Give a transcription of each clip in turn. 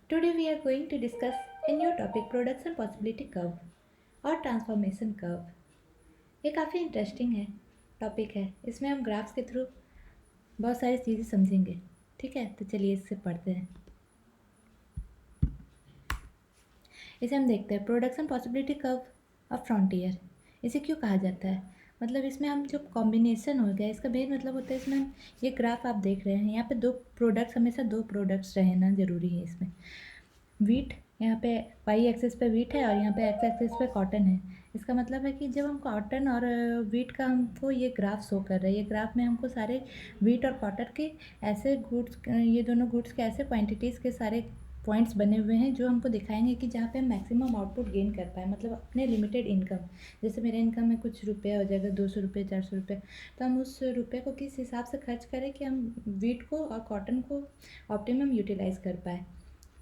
Today we are going to discuss a new topic production possibility curve और transformation curve. ये काफ़ी interesting है topic है। इसमें हम ग्राफ्स के थ्रू बहुत सारी चीज़ें समझेंगे। ठीक है, तो चलिए इससे पढ़ते हैं। इसे हम देखते हैं production possibility curve of frontier. इसे क्यों कहा जाता है? मतलब इसमें हम जो कॉम्बिनेशन हो गया, इसका मेन मतलब होता है इसमें हम ये ग्राफ आप देख रहे हैं, यहाँ पे दो प्रोडक्ट्स, हमेशा दो प्रोडक्ट्स रहना ज़रूरी है इसमें। वीट यहाँ पे वाई एक्सिस पे वीट है और यहाँ पे एक्स एक्सिस पे कॉटन है। इसका मतलब है कि जब हम कॉटन और वीट का हमको ये ग्राफ शो कर रहा है, ये ग्राफ में हमको सारे वीट और कॉटन के ऐसे गुड्स, ये दोनों गुड्स के ऐसे क्वांटिटीज़ के सारे पॉइंट्स बने हुए हैं जो हमको दिखाएंगे कि जहाँ पे हम मैक्सिमम आउटपुट गेन कर पाए, मतलब अपने लिमिटेड इनकम। जैसे मेरे इनकम में कुछ रुपया हो जाएगा, 200 रुपये, 400 रुपये, तो हम उस रुपये को किस हिसाब से खर्च करें कि हम वीट को और कॉटन को ऑप्टिमम यूटिलाइज़ कर पाए,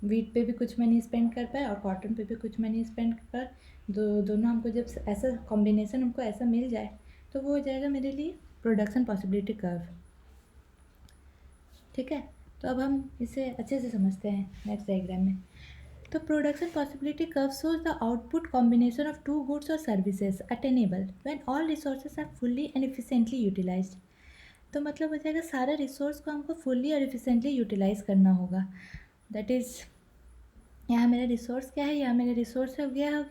वीट पे भी कुछ मनी स्पेंड कर पाए और कॉटन पे भी कुछ मनी स्पेंड कर। दोनों हमको जब ऐसा कॉम्बिनेशन हमको ऐसा मिल जाए तो वो हो जाएगा मेरे लिए प्रोडक्शन पॉसिबिलिटी कर्व। ठीक है, तो अब हम इसे अच्छे से समझते हैं नेक्स्ट डायग्राम में। तो production possibility curve shows the output combination of two goods or services attainable when all resources are fully and efficiently utilized। तो मतलब हो जाएगा सारे रिसोर्स को हमको फुल्ली और इफिशेंटली यूटिलाइज करना होगा। दैट इज़ यहाँ मेरा रिसोर्स क्या है, यहाँ मेरा रिसोर्स हो गया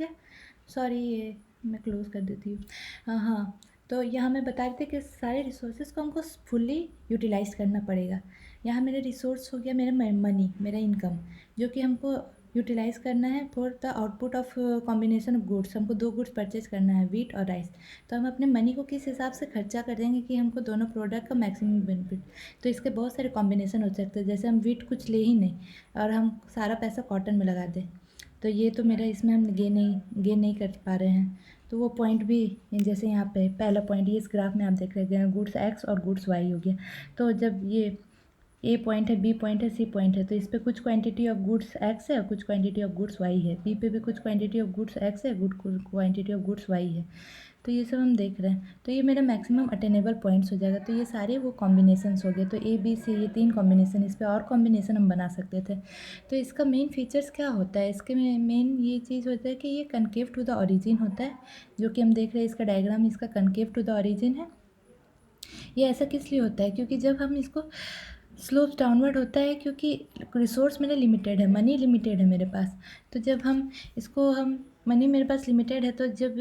सॉरी, ये मैं क्लोज कर देती हूँ। हाँ, तो यहाँ मैं बता रही थी कि सारे रिसोर्सेज को हमको फुल्ली यूटिलाइज करना पड़ेगा। यहाँ मेरा रिसोर्स हो गया मेरा मनी, मेरा इनकम, जो कि हमको यूटिलाइज़ करना है for the output of combination of goods. हमको दो गुड्स परचेज करना है, वीट और राइस। तो हम अपने मनी को किस हिसाब से खर्चा कर देंगे कि हमको दोनों प्रोडक्ट का मैक्सिमम बेनिफिट। तो इसके बहुत सारे कॉम्बिनेशन हो सकते हैं, जैसे हम वीट कुछ ले ही नहीं और हम सारा पैसा कॉटन में लगा दें, तो ये तो मेरा इसमें हम गेन नहीं कर पा रहे हैं। तो वो पॉइंट भी, जैसे यहाँ पे पहला पॉइंट ये इस ग्राफ में आप देख रहे हैं, गुड्स एक्स और गुड्स वाई हो गया। तो जब ये ए पॉइंट है, बी पॉइंट है, सी पॉइंट है, तो इस पर कुछ क्वांटिटी ऑफ गुड्स एक्स है और कुछ क्वांटिटी ऑफ गुड्स वाई है। बी पे भी कुछ क्वांटिटी ऑफ गुड्स एक्स है, क्वांटिटी ऑफ गुड्स वाई है। तो ये सब हम देख रहे हैं, तो ये मेरा मैक्सिमम अटेनेबल पॉइंट्स हो जाएगा। तो ये सारे वो कॉम्बिनेशंस हो गए, तो ए बी सी ये तीन कॉम्बिनेशन, इस पर और कॉम्बिनेशन हम बना सकते थे। तो इसका मेन फीचर्स क्या होता है, इसके मेन ये चीज़ होता है कि ये कनकेव टू द ओरिजिन होता है, जो कि हम देख रहे हैं इसका डायग्राम, इसका कनकेव टू द ओरिजिन है। ये ऐसा किस लिए होता है, क्योंकि जब हम इसको स्लोप डाउनवर्ड होता है, क्योंकि रिसोर्स मेरा लिमिटेड है, मनी लिमिटेड है मेरे पास। तो जब हम इसको मनी मेरे पास लिमिटेड है, तो जब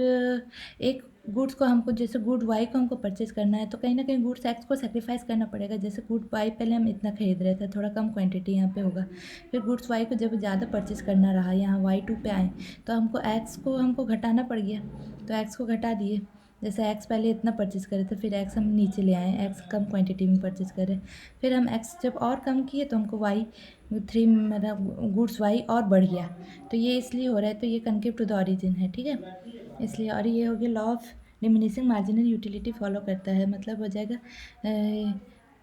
एक गुड्स को हमको, जैसे गुड वाई को हमको परचेज करना है, तो कहीं ना कहीं गुड्स एक्स को सेक्रीफाइस करना पड़ेगा। जैसे गुड वाई पहले हम इतना खरीद रहे थे, थोड़ा कम क्वांटिटी यहाँ पे होगा, फिर गुड्स वाई को जब ज़्यादा परचेज करना रहा, यहाँ वाई टू पे आए, तो हमको एक्स को हमको घटाना पड़ गया। तो एक्स को घटा दिए, जैसे एक्स पहले इतना परचेज़ करे थे, फिर एक्स हम नीचे ले आए, एक्स कम क्वांटिटी में परचेज़ करें, फिर हम एक्स जब और कम किए तो हमको वाई थ्री, मतलब गुड्स वाई और बढ़ गया। तो ये इसलिए हो रहा है, तो ये कनकेव टू द ओरिजिन है। ठीक है, इसलिए। और ये हो गया law of diminishing marginal utility follow करता है, मतलब हो जाएगा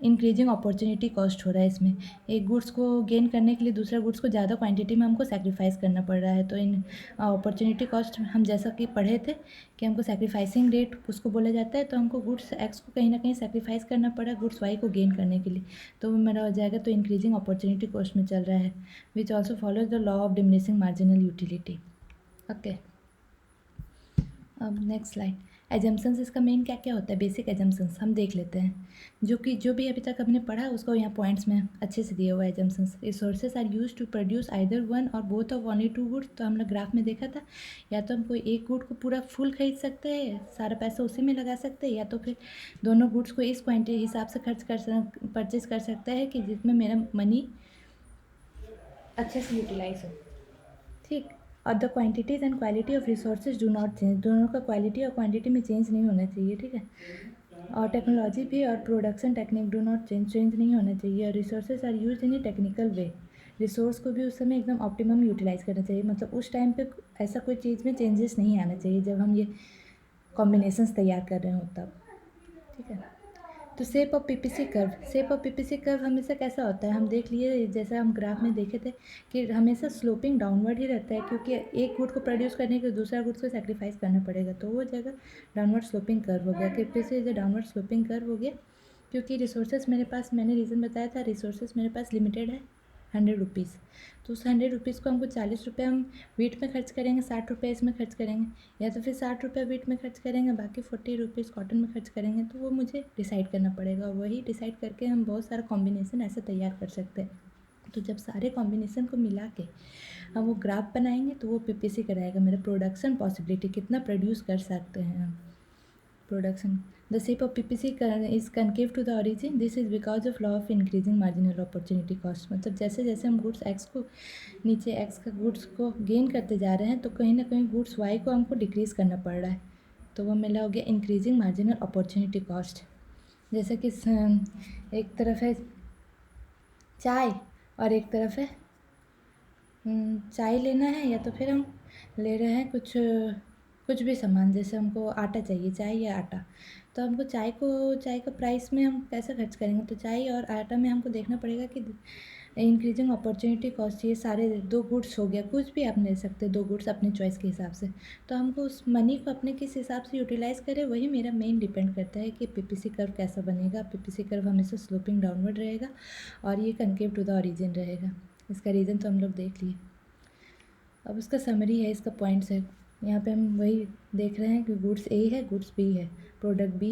इंक्रीजिंग अपॉर्चुनिटी कॉस्ट हो रहा है इसमें। एक गुड्स को गेन करने के लिए दूसरा गुड्स को ज़्यादा क्वांटिटी में हमको सेक्रीफाइस करना पड़ रहा है। तो इन अपॉर्चुनिटी कॉस्ट हम जैसा कि पढ़े थे कि हमको सेक्रीफाइसिंग रेट उसको बोला जाता है, तो हमको गुड्स एक्स को कहीं ना कहीं सेक्रीफाइस करना पड़ा गुड्स वाई को गेन करने के लिए। तो वो मेरा हो जाएगा, तो इंक्रीजिंग अपॉर्चुनिटी कॉस्ट में चल रहा है, which also follows the law of diminishing marginal utility. Okay, अब नेक्स्ट स्लाइड। एजम्पन्स, इसका मेन क्या क्या होता है, बेसिक एजम्पन्स हम देख लेते हैं, जो भी अभी तक हमने पढ़ा उसको यहाँ पॉइंट्स में अच्छे से दिया हुआ है। Assumptions, resources are used to produce either one or both of only two goods. तो हम लोग ग्राफ में देखा था, या तो हम कोई एक गुड को पूरा फुल खरीद सकते हैं, सारा पैसा उसी में लगा सकते हैं, या तो फिर दोनों गुड्स को इस क्वांटिटी हिसाब से परचेज कर सकते हैं कि जिसमें मेरा मनी अच्छे से यूटिलाइज हो। ठीक, और the quantities and quality of resources do not change, दोनों का क्वालिटी और क्वांटिटी में चेंज नहीं होना चाहिए। ठीक है, और टेक्नोलॉजी भी और production technique do not change नहीं होना चाहिए। और resources are use in a technical way, resource को भी उस समय एकदम ऑप्टिमम यूटिलाइज करना चाहिए, मतलब उस टाइम पे ऐसा कोई चीज़ में चेंजेस नहीं आना चाहिए जब हम ये कॉम्बिनेशंस तैयार कर रहे हो तब। ठीक है, तो shape of PPC curve, shape of PPC curve हमेशा कैसा होता है, हम देख लिए जैसा हम ग्राफ में देखे थे कि हमेशा स्लोपिंग डाउनवर्ड ही रहता है, क्योंकि एक गुड को प्रोड्यूस करने के लिए दूसरा गुड्स को सेक्रीफाइस करना पड़ेगा, तो वो जगह डाउनवर्ड स्लोपिंग कर्व हो गया। PPC is downward sloping curve हो गया, क्योंकि रिसोर्सेज मेरे पास, मैंने रीज़न बताया था, रिसोर्सेज मेरे पास लिमिटेड है 100 रुपीज़, तो उस 100 रुपीज़ को हमको 40 रुपये हम वीट में खर्च करेंगे, 60 रुपये इसमें खर्च करेंगे, या तो फिर 60 रुपये वीट में खर्च करेंगे, बाकी 40 रुपीज़ कॉटन में खर्च करेंगे। तो वो मुझे डिसाइड करना पड़ेगा, और वही डिसाइड करके हम बहुत सारा कॉम्बिनेसन ऐसे तैयार कर सकते हैं। तो जब सारे कॉम्बिनेसन को मिला के हम वो ग्राफ बनाएंगे तो वो पीपीसी कराएगा मेरा प्रोडक्शन पॉसिबिलिटी, कितना प्रोड्यूस कर सकते हैं हम production. The shape of PPC is concave to the origin, this is because of law of increasing marginal opportunity cost. मतलब जैसे जैसे हम गुड्स एक्स को नीचे एक्स का गुड्स को गेन करते जा रहे हैं, तो कहीं ना कहीं गुड्स वाई को हमको डिक्रीज़ करना पड़ रहा है, तो वो मेरा हो गया इंक्रीजिंग मार्जिनल अपॉर्चुनिटी कॉस्ट। जैसे कि एक तरफ है चाय और एक तरफ है चाय लेना है, या तो फिर हम ले रहे हैं कुछ भी सामान, जैसे हमको आटा चाहिए, चाय या आटा, तो हमको चाय का प्राइस में हम कैसे खर्च करेंगे। तो चाय और आटा में हमको देखना पड़ेगा कि इंक्रीजिंग अपॉर्चुनिटी कॉस्ट, ये सारे दो गुड्स हो गया, कुछ भी आप ले सकते हैं, दो गुड्स अपने चॉइस के हिसाब से। तो हमको उस मनी को अपने किस हिसाब से यूटिलाइज़ करें, वही मेरा मेन डिपेंड करता है कि पीपीसी कर्व कैसा बनेगा। पीपीसी कर्व हमेशा स्लोपिंग डाउनवर्ड रहेगा और ये कनकेव टू द ओरिजिन रहेगा। इसका रीज़न तो हम लोग देख लिए। अब उसका समरी है, इसका पॉइंट्स है। यहाँ पे हम वही देख रहे हैं कि गुड्स ए है, गुड्स बी है, प्रोडक्ट बी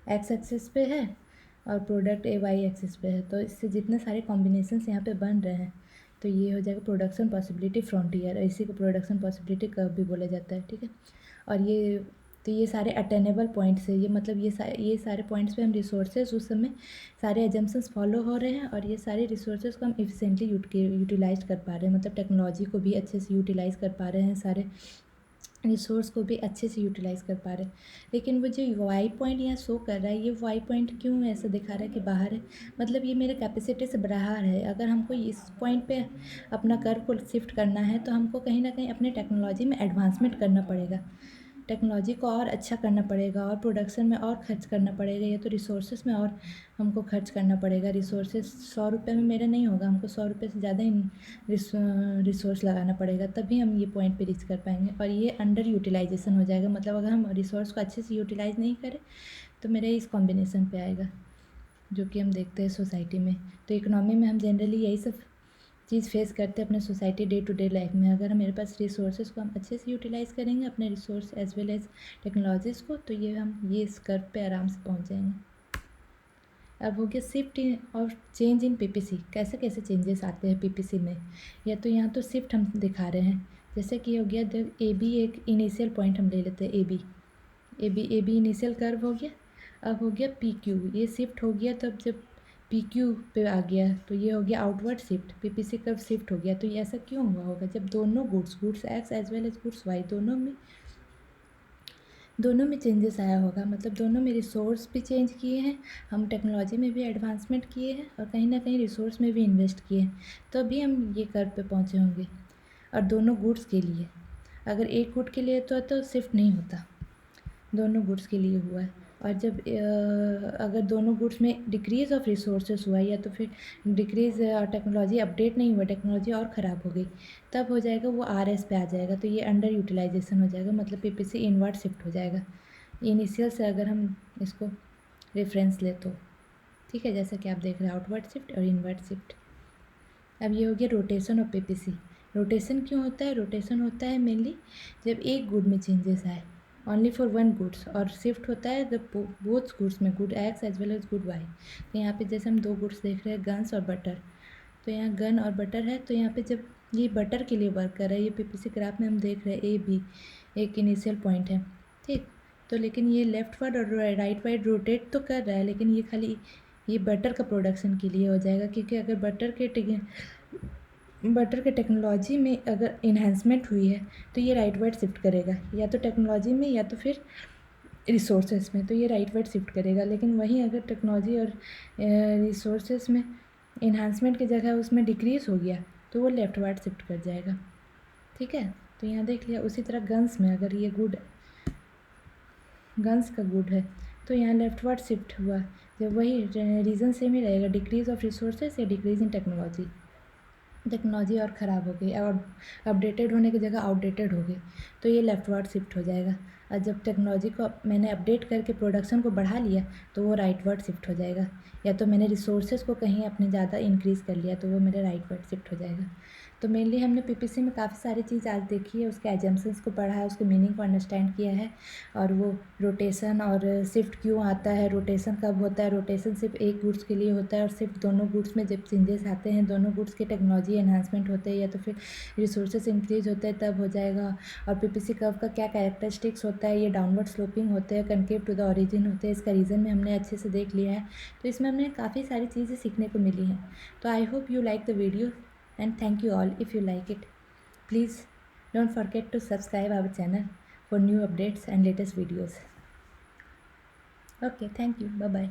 एक्स एक्सिस पे है और प्रोडक्ट ए वाई एक्सिस पे है। तो इससे जितने सारे कॉम्बिनेशंस यहाँ पे बन रहे हैं, तो ये हो जाएगा प्रोडक्शन पॉसिबिलिटी फ्रंटियर, इसी को प्रोडक्शन पॉसिबिलिटी कर्व भी बोला जाता है, ठीक है। और ये सारे अटेनेबल पॉइंट्स है, ये मतलब ये सारे पॉइंट्स पे हम रिसोर्सेज उस समय सारे एजम्पन्स फॉलो हो रहे हैं, और ये सारे रिसोर्सेज को हम एफिशिएंटली यूटिलाइज कर पा रहे हैं, मतलब टेक्नोलॉजी को भी अच्छे से यूटिलाइज़ कर पा रहे हैं, सारे रिसोर्स को भी अच्छे से यूटिलाइज़ कर पा रहे हैं। लेकिन वो जो वाई पॉइंट यहाँ शो कर रहा है, ये वाई पॉइंट क्यों ऐसा दिखा रहा है कि बाहर है, मतलब ये मेरे कैपेसिटी से बाहर है। अगर हमको इस पॉइंट पे अपना कर्व को शिफ्ट करना है, तो हमको कहीं ना कहीं अपने टेक्नोलॉजी में एडवांसमेंट करना पड़ेगा, टेक्नोलॉजी को और अच्छा करना पड़ेगा, और प्रोडक्शन में और खर्च करना पड़ेगा, या तो रिसोर्सेज में और हमको खर्च करना पड़ेगा। रिसोर्सेज 100 रुपये में मेरा नहीं होगा, हमको 100 रुपये से ज़्यादा रिसोर्स लगाना पड़ेगा, तभी हम ये पॉइंट पे रीच कर पाएंगे। और ये अंडर यूटिलाइजेशन हो जाएगा, मतलब अगर हम रिसोर्स को अच्छे से यूटिलाइज़ नहीं करें तो मेरा इस कॉम्बिनेशन पे आएगा, जो कि हम देखते हैं सोसाइटी में। तो इकोनॉमी में हम जनरली यही सब चीज़ फेस करते हैं अपने society day to day life में। अगर मेरे पास रिसोर्सेज को हम अच्छे से यूटिलाइज़ करेंगे, अपने resource as well as technologies को, तो ये इस कर्व पे आराम से पहुंच जाएंगे। अब हो गया शिफ्ट और चेंज इन पीपीसी, कैसे कैसे चेंजेस आते हैं पीपीसी में। या तो यहाँ तो शिफ्ट हम दिखा रहे हैं, जैसे कि हो गया ए बी, एक इनिशियल पॉइंट हम ले लेते हैं ए बी इनिशियल कर्व हो गया। अब हो गया पी क्यू, ये शिफ्ट हो गया, तब जब पी क्यू पे आ गया तो ये हो गया outward shift, PPC curve shift हो गया। तो ये ऐसा क्यों हुआ होगा, जब दोनों goods X as well as goods Y दोनों में चेंजेस आया होगा, मतलब दोनों में रिसोर्स भी चेंज किए हैं, हम टेक्नोलॉजी में भी एडवांसमेंट किए हैं, और कहीं ना कहीं रिसोर्स में भी इन्वेस्ट किए हैं, तो अभी हम ये कर्व पे पहुँचे होंगे। और दोनों गुड्स के लिए, अगर एक गुड के लिए तो शिफ्ट नहीं होता, दोनों गुड्स के लिए हुआ है। और जब अगर दोनों गुड्स में डिक्रीज़ ऑफ रिसोर्सेज हुआ, या तो फिर डिक्रीज़ टेक्नोलॉजी अपडेट नहीं हुआ, टेक्नोलॉजी और ख़राब हो गई, तब हो जाएगा वो आरएस पे आ जाएगा, तो ये अंडर यूटिलाइजेशन हो जाएगा, मतलब पीपीसी इनवर्ट शिफ्ट हो जाएगा इनिशियल से, अगर हम इसको रेफरेंस ले तो, ठीक है। जैसा कि आप देख रहे हैं आउटवर्ड शिफ्ट और इनवर्ट शिफ्ट। अब ये हो गया रोटेशन ऑफ पीपीसी। रोटेशन क्यों होता है, रोटेशन होता है मेनली जब एक गुड में चेंजेस आए, ओनली फॉर वन गुड्स, और शिफ्ट होता है जब बोथ गुड्स में, good X as well as good Y. तो यहाँ पे जैसे हम दो गुड्स देख रहे हैं, गन्स और बटर, तो यहाँ गन और बटर है, तो यहाँ पे जब ये बटर के लिए वर्क कर रहा है, ये पीपीसी ग्राफ में हम देख रहे हैं ए बी एक इनिशियल पॉइंट है, ठीक। तो लेकिन ये लेफ्ट वर्ड और राइट वर्ड रोटेट तो कर रहा है, लेकिन ये खाली ये बटर का प्रोडक्शन के लिए हो जाएगा, क्योंकि अगर बटर के टेक्नोलॉजी में अगर इन्हांसमेंट हुई है, तो ये राइट वर्ड शिफ्ट करेगा, या तो टेक्नोलॉजी में या तो फिर रिसोर्सेज में, तो ये राइट वर्ड शिफ्ट करेगा। लेकिन वहीं अगर टेक्नोलॉजी और रिसोर्सेज में इन्हांसमेंट की जगह उसमें डिक्रीज़ हो गया, तो वो लेफ्ट वर्ड शिफ्ट कर जाएगा, ठीक है। तो यहाँ देख लिया। उसी तरह गन्स में अगर ये गुड गन्स का गुड है, तो यहाँ लेफ्ट वर्ड शिफ्ट हुआ, जब वही रीज़न सेम ही रहेगा, डिक्रीज़ ऑफ रिसोर्सेज या डिक्रीज़ इन टेक्नोलॉजी। टेक्नोलॉजी और ख़राब हो गई और अपडेटेड होने की जगह आउटडेटेड हो गई, तो ये लेफ्टवर्ड शिफ्ट हो जाएगा। और जब टेक्नोलॉजी को मैंने अपडेट करके प्रोडक्शन को बढ़ा लिया तो वो राइटवर्ड शिफ्ट हो जाएगा। या तो मैंने रिसोर्सेज को कहीं अपने ज़्यादा इंक्रीज़ कर लिया तो वो मेरे राइटवर्ड शिफ्ट हो जाएगा। तो मेनली हमने पीपीसी में काफ़ी सारी चीज़ आज देखी है, उसके एजम्पशंस को पढ़ा है, उसके मीनिंग को अंडरस्टैंड किया है। और वो रोटेशन और शिफ्ट क्यों आता है, रोटेशन कब होता है, रोटेशन सिर्फ एक गुड्स के लिए होता है और सिर्फ दोनों गुड्स में जब चेंजेस आते हैं, दोनों गुड्स के टेक्नोलॉजी एनहांसमेंट होते हैं या तो फिर रिसोर्सेज इंक्रीज होते हैं तब हो जाएगा। और पीपीसी कर्व का क्या कैरेक्टरिस्टिक्स होता है, ये डाउनवर्ड स्लोपिंग होते हैं, कनकेव टू द ओरिजिन होते हैं, इसका रीज़न में हमने अच्छे से देख लिया है। तो इसमें हमने काफ़ी सारी चीज़ें सीखने को मिली हैं। तो I hope you like the video, and thank you all if you like it. Please don't forget to subscribe our channel for new updates and latest videos. Okay, thank you. Bye bye.